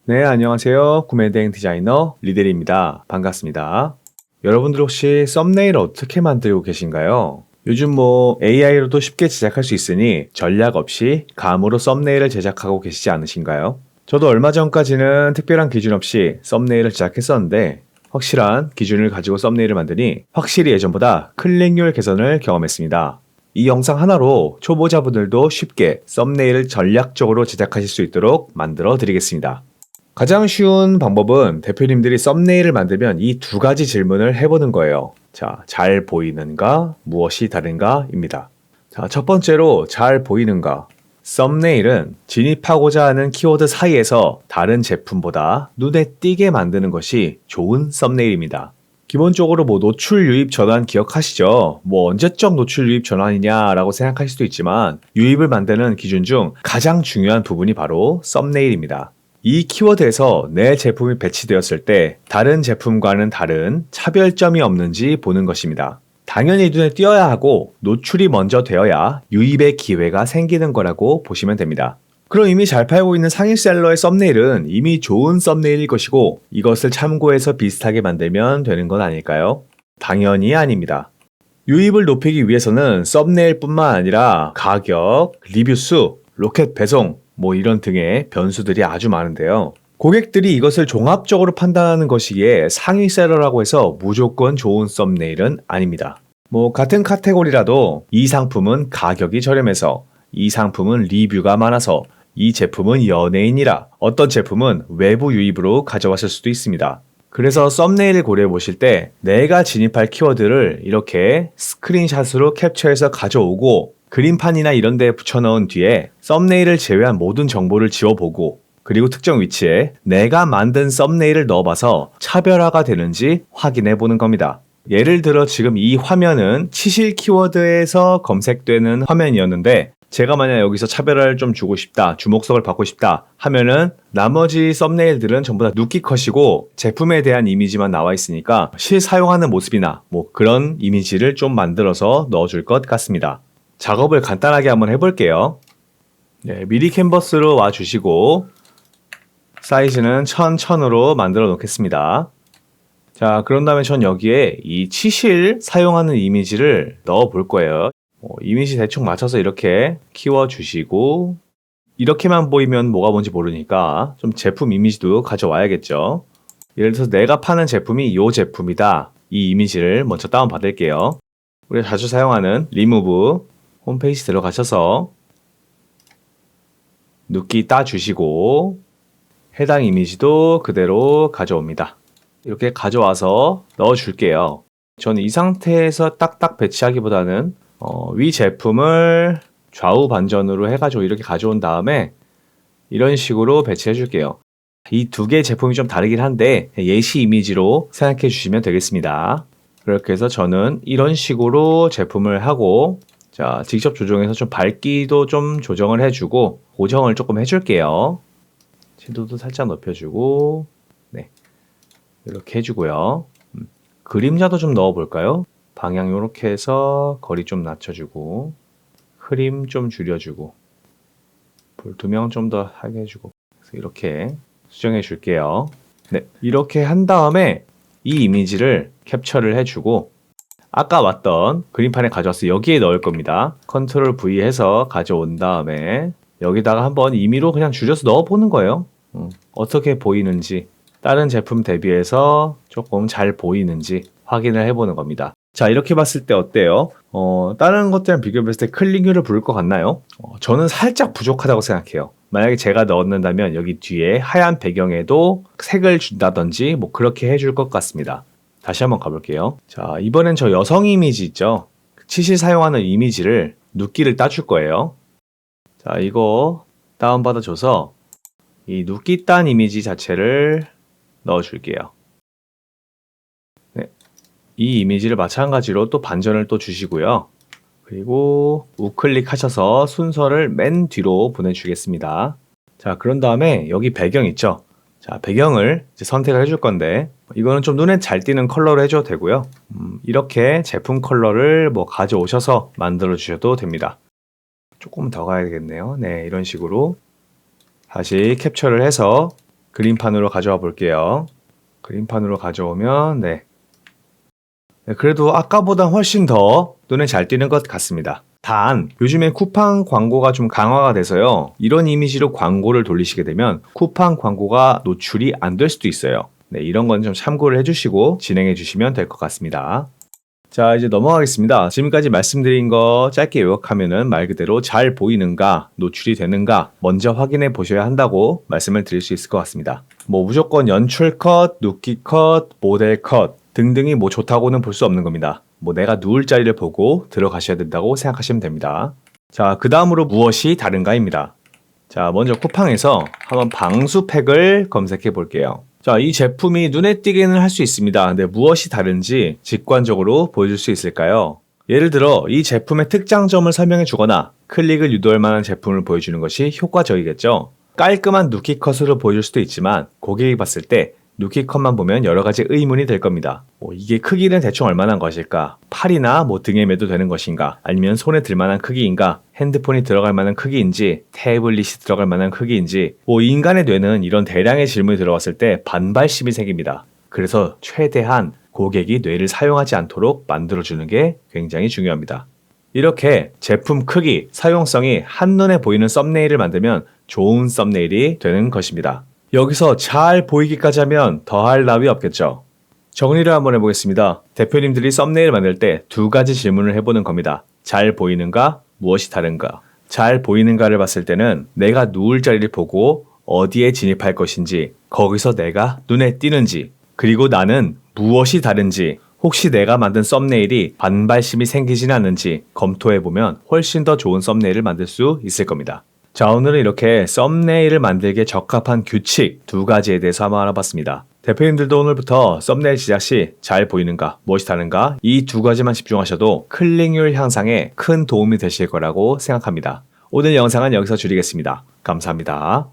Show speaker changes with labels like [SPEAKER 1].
[SPEAKER 1] 네, 안녕하세요. 구매대행 디자이너 리델입니다. 반갑습니다. 여러분들 혹시 썸네일 어떻게 만들고 계신가요? 요즘 AI로도 쉽게 제작할 수 있으니 전략 없이 감으로 썸네일을 제작하고 계시지 않으신가요? 저도 얼마 전까지는 특별한 기준 없이 썸네일을 제작했었는데 확실한 기준을 가지고 썸네일을 만드니 확실히 예전보다 클릭률 개선을 경험했습니다. 이 영상 하나로 초보자분들도 쉽게 썸네일을 전략적으로 제작하실 수 있도록 만들어 드리겠습니다. 가장 쉬운 방법은 대표님들이 썸네일을 만들면 이 두 가지 질문을 해보는 거예요. 자, 잘 보이는가? 무엇이 다른가? 입니다. 자, 첫 번째로 잘 보이는가? 썸네일은 진입하고자 하는 키워드 사이에서 다른 제품보다 눈에 띄게 만드는 것이 좋은 썸네일입니다. 기본적으로 노출 유입 전환 기억하시죠? 언제적 노출 유입 전환이냐라고 생각하실 수도 있지만 유입을 만드는 기준 중 가장 중요한 부분이 바로 썸네일입니다. 이 키워드에서 내 제품이 배치되었을 때 다른 제품과는 다른 차별점이 없는지 보는 것입니다. 당연히 눈에 띄어야 하고 노출이 먼저 되어야 유입의 기회가 생기는 거라고 보시면 됩니다. 그럼 이미 잘 팔고 있는 상위셀러의 썸네일은 이미 좋은 썸네일일 것이고 이것을 참고해서 비슷하게 만들면 되는 건 아닐까요? 당연히 아닙니다. 유입을 높이기 위해서는 썸네일뿐만 아니라 가격, 리뷰 수, 로켓 배송, 이런 등의 변수들이 아주 많은데요. 고객들이 이것을 종합적으로 판단하는 것이기에 상위 셀러라고 해서 무조건 좋은 썸네일은 아닙니다. 같은 카테고리라도 이 상품은 가격이 저렴해서, 이 상품은 리뷰가 많아서, 이 제품은 연예인이라 어떤 제품은 외부 유입으로 가져왔을 수도 있습니다. 그래서 썸네일을 고려해 보실 때 내가 진입할 키워드를 이렇게 스크린샷으로 캡처해서 가져오고 그림판이나 이런 데 붙여넣은 뒤에 썸네일을 제외한 모든 정보를 지워보고 그리고 특정 위치에 내가 만든 썸네일을 넣어봐서 차별화가 되는지 확인해 보는 겁니다. 예를 들어 지금 이 화면은 치실 키워드에서 검색되는 화면이었는데 제가 만약 여기서 차별화를 좀 주고 싶다, 주목성을 받고 싶다 하면은 나머지 썸네일들은 전부 다 누키 컷이고 제품에 대한 이미지만 나와 있으니까 실사용하는 모습이나 그런 이미지를 좀 만들어서 넣어줄 것 같습니다. 작업을 간단하게 한번 해볼게요. 네, 미리 캔버스로 와주시고 사이즈는 1000으로 만들어 놓겠습니다. 자, 그런 다음에 전 여기에 이 치실 사용하는 이미지를 넣어 볼 거예요. 이미지 대충 맞춰서 이렇게 키워주시고 이렇게만 보이면 뭐가 뭔지 모르니까 좀 제품 이미지도 가져와야겠죠. 예를 들어서 내가 파는 제품이 이 제품이다. 이 이미지를 먼저 다운받을게요. 우리가 자주 사용하는 리무브 홈페이지 들어가셔서 눕기 따주시고 해당 이미지도 그대로 가져옵니다. 이렇게 가져와서 넣어줄게요. 저는 이 상태에서 딱딱 배치하기보다는 위 제품을 좌우 반전으로 해가지고 이렇게 가져온 다음에 이런 식으로 배치해 줄게요. 이 두 개의 제품이 좀 다르긴 한데 예시 이미지로 생각해 주시면 되겠습니다. 그렇게 해서 저는 이런 식으로 제품을 하고 자, 직접 조정해서 좀 밝기도 좀 조정을 해주고 고정을 조금 해줄게요. 채도도 살짝 높여주고 네, 이렇게 해주고요. 그림자도 좀 넣어볼까요? 방향 이렇게 해서 거리 좀 낮춰주고 흐림 좀 줄여주고 볼 투명 좀 더 하게 해주고 그래서 이렇게 수정해 줄게요. 네, 이렇게 한 다음에 이 이미지를 캡처를 해주고 아까 왔던 그림판에 가져와서 여기에 넣을 겁니다. 컨트롤 V 해서 가져온 다음에 여기다가 한번 임의로 그냥 줄여서 넣어보는 거예요. 어떻게 보이는지 다른 제품 대비해서 조금 잘 보이는지 확인을 해보는 겁니다. 자, 이렇게 봤을 때 어때요? 다른 것들이랑 비교해봤을 때 클릭률을 부를 것 같나요? 저는 살짝 부족하다고 생각해요. 만약에 제가 넣는다면 여기 뒤에 하얀 배경에도 색을 준다든지 그렇게 해줄 것 같습니다. 다시 한번 가볼게요. 자, 이번엔 저 여성 이미지 있죠? 치실 사용하는 이미지를 눕기를 따줄 거예요. 자, 이거 다운받아줘서 이 눕기 딴 이미지 자체를 넣어줄게요. 네, 이 이미지를 마찬가지로 또 반전을 또 주시고요. 그리고 우클릭 하셔서 순서를 맨 뒤로 보내주겠습니다. 자, 그런 다음에 여기 배경 있죠? 자, 배경을 이제 선택을 해줄 건데 이거는 좀 눈에 잘 띄는 컬러로 해줘도 되고요. 이렇게 제품 컬러를 가져오셔서 만들어 주셔도 됩니다. 조금 더 가야 되겠네요. 네, 이런 식으로 다시 캡처를 해서 그림판으로 가져와 볼게요. 그림판으로 가져오면 네, 그래도 아까보다 훨씬 더 눈에 잘 띄는 것 같습니다. 단 요즘에 쿠팡 광고가 좀 강화가 돼서요. 이런 이미지로 광고를 돌리시게 되면 쿠팡 광고가 노출이 안 될 수도 있어요. 네, 이런 건 좀 참고를 해주시고 진행해 주시면 될 것 같습니다. 자, 이제 넘어가겠습니다. 지금까지 말씀드린 거 짧게 요약하면은 말 그대로 잘 보이는가, 노출이 되는가 먼저 확인해 보셔야 한다고 말씀을 드릴 수 있을 것 같습니다. 뭐 무조건 연출 컷, 눕기 컷, 모델 컷 등등이 뭐 좋다고는 볼 수 없는 겁니다. 뭐 내가 누울 자리를 보고 들어가셔야 된다고 생각하시면 됩니다. 자, 그 다음으로 무엇이 다른가입니다. 자, 먼저 쿠팡에서 한번 방수팩을 검색해 볼게요. 자, 이 제품이 눈에 띄게는 할 수 있습니다. 근데 무엇이 다른지 직관적으로 보여줄 수 있을까요? 예를 들어 이 제품의 특장점을 설명해 주거나 클릭을 유도할 만한 제품을 보여주는 것이 효과적이겠죠. 깔끔한 누키 컷으로 보여줄 수도 있지만 고객이 봤을 때 누키 컷만 보면 여러 가지 의문이 될 겁니다. 이게 크기는 대충 얼마나 것일까? 팔이나 등에 매도 되는 것인가? 아니면 손에 들 만한 크기인가? 핸드폰이 들어갈 만한 크기인지, 태블릿이 들어갈 만한 크기인지, 인간의 뇌는 이런 대량의 질문이 들어왔을 때 반발심이 생깁니다. 그래서 최대한 고객이 뇌를 사용하지 않도록 만들어주는 게 굉장히 중요합니다. 이렇게 제품 크기, 사용성이 한눈에 보이는 썸네일을 만들면 좋은 썸네일이 되는 것입니다. 여기서 잘 보이기까지 하면 더할 나위 없겠죠. 정리를 한번 해보겠습니다. 대표님들이 썸네일 만들 때 두 가지 질문을 해보는 겁니다. 잘 보이는가? 무엇이 다른가? 잘 보이는가를 봤을 때는 내가 누울 자리를 보고 어디에 진입할 것인지, 거기서 내가 눈에 띄는지, 그리고 나는 무엇이 다른지, 혹시 내가 만든 썸네일이 반발심이 생기진 않는지 검토해보면 훨씬 더 좋은 썸네일을 만들 수 있을 겁니다. 자, 오늘은 이렇게 썸네일을 만들기에 적합한 규칙 두 가지에 대해서 한번 알아봤습니다. 대표님들도 오늘부터 썸네일 제작 시 잘 보이는가, 무엇이 다른가 이 두 가지만 집중하셔도 클릭률 향상에 큰 도움이 되실 거라고 생각합니다. 오늘 영상은 여기서 줄이겠습니다. 감사합니다.